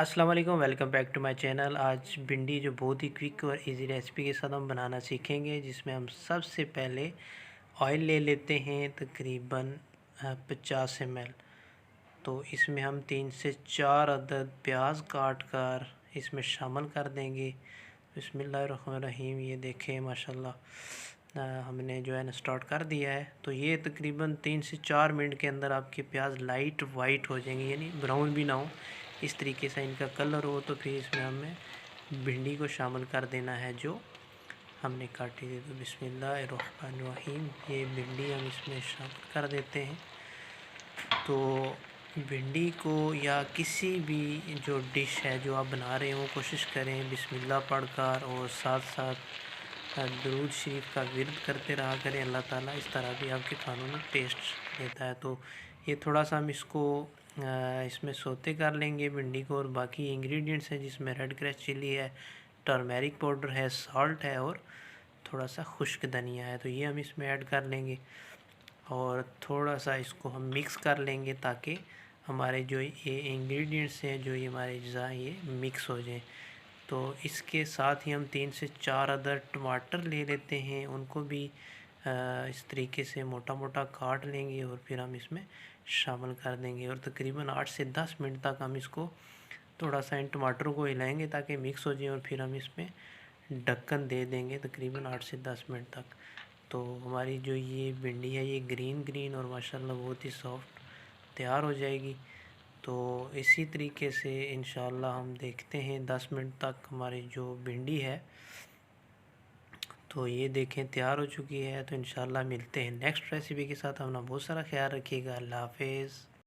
अस्सलाम वालेकुम, welcome back to my channel. आज भिंडी जो बहुत ही क्विक और इजी रेसिपी के साथ हम बनाना सीखेंगे, जिसमें हम सबसे पहले ऑयल ले लेते हैं तकरीबन 50 ml। तो इसमें हम 3 से 4 अदद प्याज काट कर इसमें शामिल कर देंगे। बिस्मिल्लाहिर्रहमानिर्रहीम। ये देखें माशाल्लाह, हमने जो है ना स्टार्ट कर दिया है। तो ये तकरीबन 3 से 4 मिनट के अंदर आपके प्याज लाइट वाइट हो जाएंगे, यानी ब्राउन भी ना हो, इस तरीके से इनका कलर हो। तो फिर इसमें हमें भिंडी को शामिल कर देना है जो हमने काटी थी। तो बिस्मिल्लाहिर्रहमानिर्रहीम, ये भिंडी हम इसमें शामिल कर देते हैं। तो भिंडी को या किसी भी जो डिश है जो आप बना रहे हो, कोशिश करें बिस्मिल्लाह पढ़कर, और साथ साथ दुरूद शरीफ का विर्द करते रहा करें। अल्लाह ताला इस तरह भी आपके खानों में टेस्ट देता है। तो ये थोड़ा सा हम इसको इसमें सोते कर लेंगे भिंडी को। और बाकी इंग्रेडिएंट्स हैं जिसमें रेड क्रश चिली है, टर्मेरिक पाउडर है, सॉल्ट है और थोड़ा सा खुश्क धनिया है। तो ये हम इसमें ऐड कर लेंगे और थोड़ा सा इसको हम मिक्स कर लेंगे ताकि हमारे जो ये इंग्रेडिएंट्स हैं, जो ये हमारे अज्जा, ये मिक्स हो जाएं। तो इसके साथ ही हम 3 से 4 अदर टमाटर ले लेते हैं, उनको भी इस तरीके से मोटा मोटा काट लेंगे और फिर हम इसमें शामिल कर देंगे। और तकरीबन 8 से 10 मिनट तक हम इसको थोड़ा सा इन टमाटरों को हिलाएंगे ताकि मिक्स हो जाए, और फिर हम इसमें ढक्कन दे देंगे तकरीबन 8 से 10 मिनट तक। तो हमारी जो ये भिंडी है ये ग्रीन ग्रीन और माशाल्लाह बहुत ही सॉफ्ट तैयार हो जाएगी। तो इसी तरीके से इंशाल्लाह हम देखते हैं 10 मिनट तक हमारी जो भिंडी है, तो ये देखें तैयार हो चुकी है। तो इंशाल्लाह मिलते हैं नेक्स्ट रेसिपी के साथ। अपना बहुत सारा ख्याल रखिएगा। अल्लाह हाफिज़।